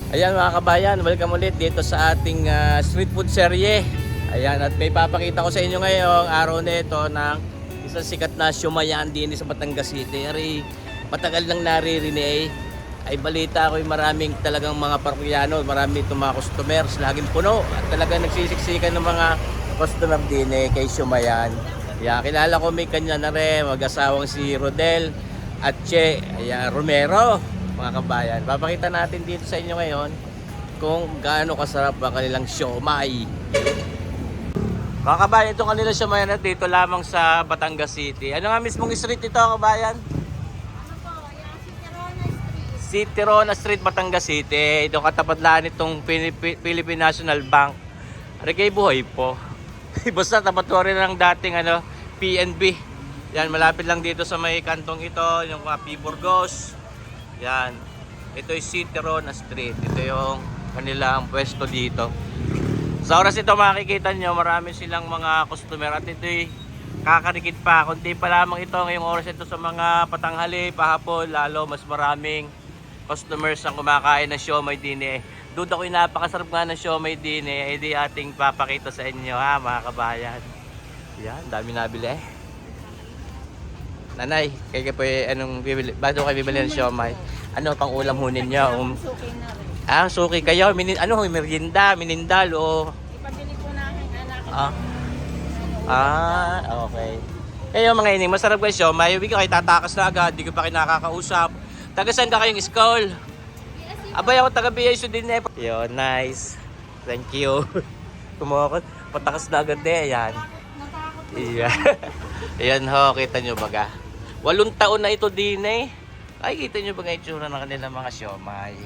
Ayan mga kabayan, welcome ulit dito sa ating street food serye. Ayan, at may papakita ko sa inyo ngayong araw na ito ng isang sikat na siumayan din sa Batangas City. Ari, matagal nang naririnig ay balita ko yung maraming talagang mga Parokyano, marami itong mga customers, laging puno at talagang nagsisiksikan ng mga customer din kay siumayan. Ayan, kilala ko may kanya na rin, mag-asawang si Rodel at Che Romero. Mga kabayan, papakita natin dito sa inyo ngayon kung gaano kasarap ang kanilang siomai. Mga kabayan, itong kanilang siomai na dito lamang sa Batangas City. Ano nga mismong street ito, kabayan? Ano po, yung City Street. City Rona Street, Batangas City. Ito katapat lang itong Philippine National Bank. Ano kay buhay po? Basta tapat ko rin ng dating PNB. Yan, malapit lang dito sa may kantong ito, yung P. Burgos. Yan. Ito yung City Rona Street. Ito yung kanilang pwesto dito. Sa oras ito makikita nyo, marami silang mga customer. At ito'y kakarikit pa. Kunti pa lamang ito ngayong oras ito sa mga patanghali, pahapon. Lalo mas maraming customers ang kumakain ng siomai din. Doon ako'y napakasarap nga ng siomai din. Hindi ating papakita sa inyo ha mga kabayan. Yan, dami nabili Nanay, kaya po anong bibili? Bago kayo bibili ng siomai? Ano pang ulam ho ninyo? Suki na rin. Suki kayo. Merienda, minindal o... Ipabili po namin anak. Okay. Kayo mga ining, masarap kayo siomai. Hindi ko kayo tatakas na agad, di ko pa kayo nakakausap. Taga saan ka kayong school? Abay ako taga BSU din eh. Yo, nice. Thank you. Kumakot, patakas na agad eh. Ayan. Natakot po. Iya. Ayan ho, kita nyo baga. 8 taon na ito din eh. Ay, kita nyo baga itsura ng kanilang mga siomai.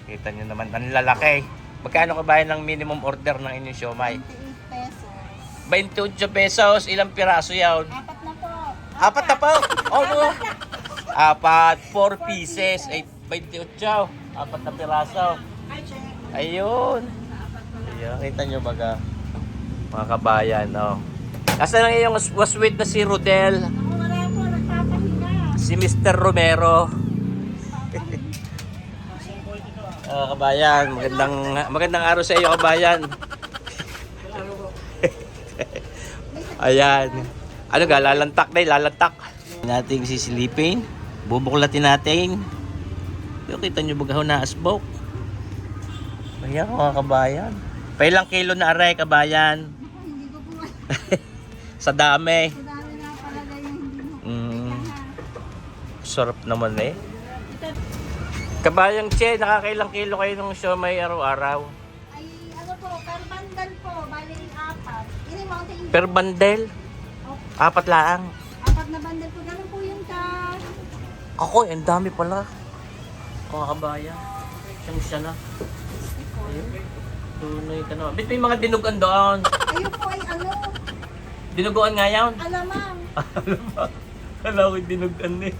Kita nyo naman, ang lalaki. Magkano kabayan ng minimum order ng inyong siomai? 28 pesos. 28 pesos. Ilang piraso yan? 4 na po. 4 na po? Oh no. 4 pieces. Ay, 28. 4 na piraso. Ay, check. Ayun. Ayun, kita nyo baga. Mga kabayan, oh. Asa lang yung waswit na si Rodel? Ako wala po, nagpapahinga. Si Mr. Romero. Kabayan, magandang araw sa iyo, kabayan. Ayan. Ano ga, lalantak na, lalantak. Nating sisilipin, bubuklatin natin. Pero kita nyo baga na asbok. Ayan mga kabayan. Pailang kilo na aray, kabayan. Ako, hindi ko po. Sa dami. Sa dami na palagay yung hindi mo. Sarap naman eh. Kabayang Che, nakakailang kilo kayo ng siomai araw-araw? Ay, ano po, per bundle po, bali 4. Ini Mountain Dew. Per bundle? Oh, 4 lang. 4 na bundle po, ganun po yung cash. Ako, ang dami pala. Mga kabayan. Siya na. Ayun. Tunay ka naman. Bit may mga dinugan doon. Ayun po ay ano, Dinuguan nga yan. alamang. Alam ko dinugan eh.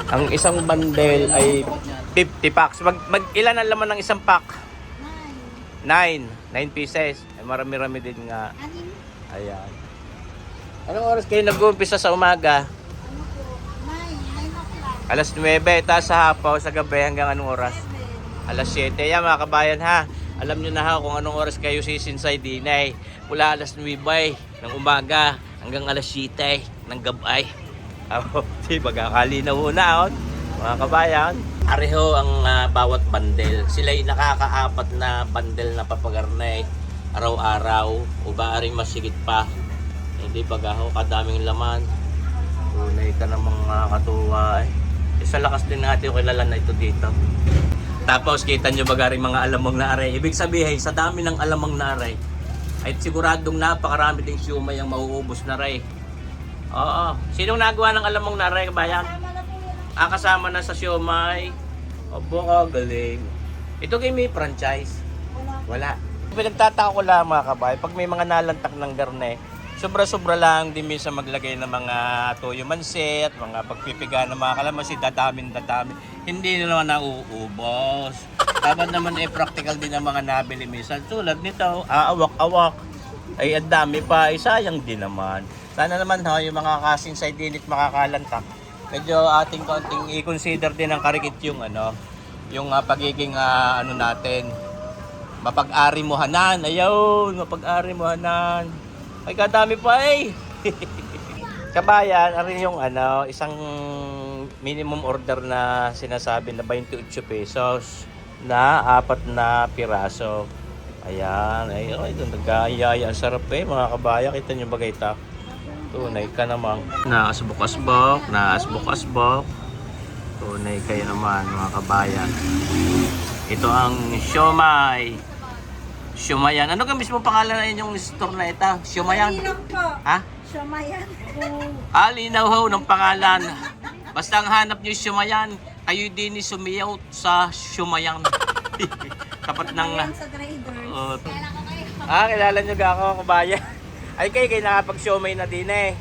Ang isang bundle ay 50 packs. Ilan ang laman ng isang pack? 9. 9 pieces. Ay, marami-rami din nga. Anim. Ayan. Anong oras kayo nag-uumpisa sa umaga? Ano po? 9 o'clock. Alas 9, tapos sa hapaw, sa gabi hanggang anong oras? 7. Alas 7. Yan mga kabayan ha. Alam nyo na ha kung anong oras kayo sisinsay dinay. Mula alas 9 ng umaga hanggang alas 7 ng gabay. Si bagakali na una mga kabayan. Areho ang bawat bundle. Sila'y nakaka-4 na bundle na papagarnay araw-araw o baaring masigit pa. Hindi bagaho, kadaming laman. Tunay ka ng mga katuwa eh. Sa lakas din natin yung kilala na ito dito. Tapos kita nyo bagaring mga alamang na aray. Ibig sabihin sa dami ng alamang na aray ay siguradong napakarami ding siomai ang mauubos na aray. Oo. Sinong nagawa ng alamang na aray, kabayan? Tama na po yun. Kasama na sa siomai. Opo ka, galing. Ito kayo may franchise? Wala. Wala. Pinagtataka ko lang mga kabayan, pag may mga nalantak ng garne, sobra-sobra lang din minsan maglagay ng mga toyo manset, mga pagpipiga ng mga kalamansi, dadamin. Hindi na naman nauubos. Dapat naman practical din ang mga nabili minsan. Tulad nito, aawak-awak. Ay, ang dami pa. Sayang din naman. Sana naman yung mga kasing side unit makakalantak. Medyo ating konting i-consider din ang karikit yung yung pagiging ano natin, mapag-ari mo hanan. Ayun, mapag-ari mo hanan. Ay, kadami pa eh. Kabayan, ano yung isang minimum order na sinasabi na 28 pesos na 4 na piraso. Ayan, ay nagkayaya. Ang sarap eh, mga kabayan. Kita nyo ba ito? Tunay ka naman. Naasbok-asbok, naasbok-asbok. Tunay kayo naman, mga kabayan. Ito ang siomay. Siomayan. Ano ka mismo pangalan na yung store na ito? Siomayan? Lang po. Ha? Siomayan. Linaw ho ng pangalan. Basta ang hanap nyo siomayan, kayo din ni sumiyaw sa siomayan. Tapat ng... Siomayan sa traders. Kilala nyo ga ako, kabayan. Ay kayo nakapag-siomay na din eh.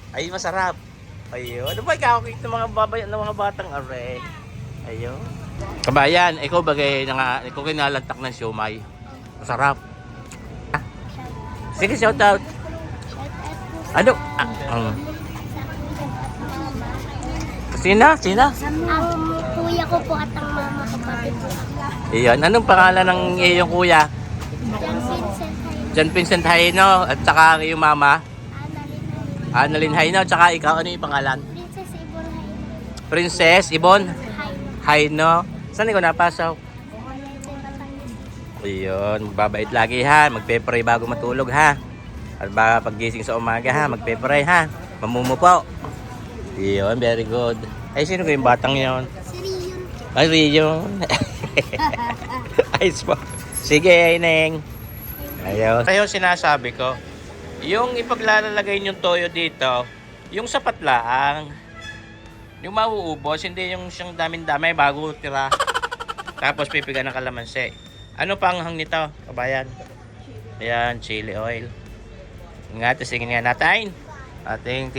Ay masarap. Ayun. Ano ba ikakakit ng mga batang are? Ayun. Kabayan, ikaw bagay ikaw kinalantak ng siomay. Masarap. Sige, shout out. Ano? Sina? Ang kuya ko po at ang mama ko pati po. Iyon. Anong pangalan ng iyong kuya? John Vincent Haino. At saka ang iyong mama? Annalyn Haino. At saka ikaw, ano yung pangalan? Princess Ibon Haino. Saan ikaw napasok? Iyon. Magbabait lagi ha. Magpe-pray bago matulog ha. At baka paggising sa umaga ha. Magpe-pray ha. Mamumu po. Iyon. Very good. Ay, sino ko yung batang yon? Si Rion. Ay, Rion. Ayos po. Sige, Neng. Ayun. Kaya sinasabi ko, yung ipaglalagay yung toyo dito, yung sapat lang, yung mauubos, hindi yung siyang daming-damay bago tira. Tapos pipiga ng kalamansi. Ano pa ang hang nito, kabayan? Ayan, chili oil. Nga, tisingin nga natin. Ating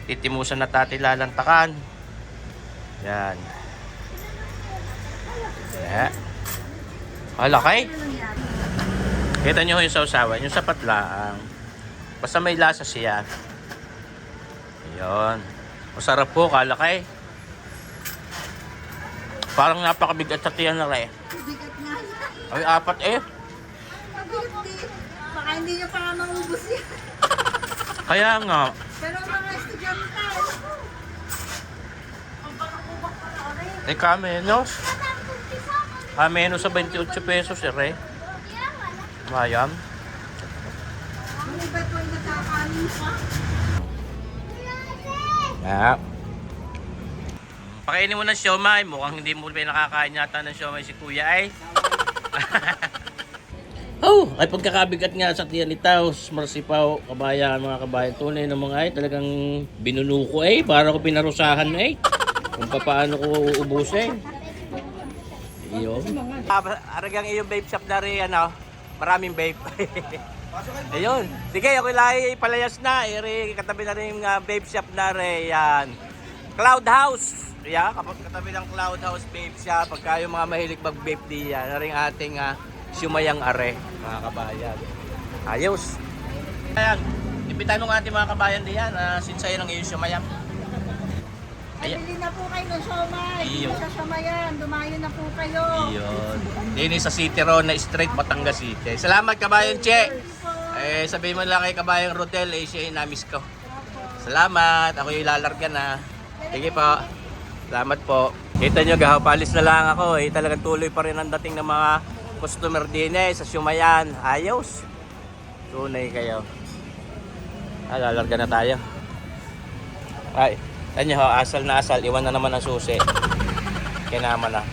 titimusan na tatin lalantakan. Yan. Yan. Laki. Kita nyo yung sausawan, yung sapat lang. Basta may lasa siya. Ayun. Masarap po, kalaki. Parang napakabigat sa tiyan na rin. Bigat nga yan. Ay, 4 eh. Mabigat din. Baka hindi nyo pa maubos yan. Kaya nga. Pero mga estudyante. Menos. Menos sa 28 pesos eh. Mayan. Ang iba po yung nagkakanin pa. Yeah. Pakainin mo ng siomay. Mukhang hindi mo pa nakakain yata ng siomay si kuya ay. Ay pagkakabigat nga sa tiyan ni Taos. Marsipaw, kabayan, mga kabayan. Tunay ng mga ay talagang binunuko ay. Para ko pinarusahan ay. Kung paano ko uubusin. Iyon. Aragang iyong vape shop na rin maraming vape. Ayun. Sige, ako ilay palayas na. Katabi na rin yung vape shop na rin. Yan. Cloud House. Yeah, kapag katabi ng Cloud House vape shop, pagka yung mga mahilig mag-vape diyan, na rin ating siumayang are, mga kabayan. Ayos. Ayan. Imbitahin mo nga ating mga kabayan diyan. Sinsayo ng iyong siumayang. Bili na po kayo ng siomay. Iyo. Sa Siomayan. Dumayo na po kayo. Iyon. Dini sa City Road na straight Batangas City. Salamat kabayan Che. Sabihin mo lang kay kabayang Rodel, siya inamis ko. Salamat. Ako yung lalarga na. Sige po. Salamat po. Kita nyo, gahapalis na lang ako. Talagang tuloy pa rin ang dating ng mga customer din sa Siomayan. Ayos. Tunay kayo. Lalarga na tayo. Ay. Tanyo ho, asal na asal. Iwan na naman ang susi. Kaya naman na.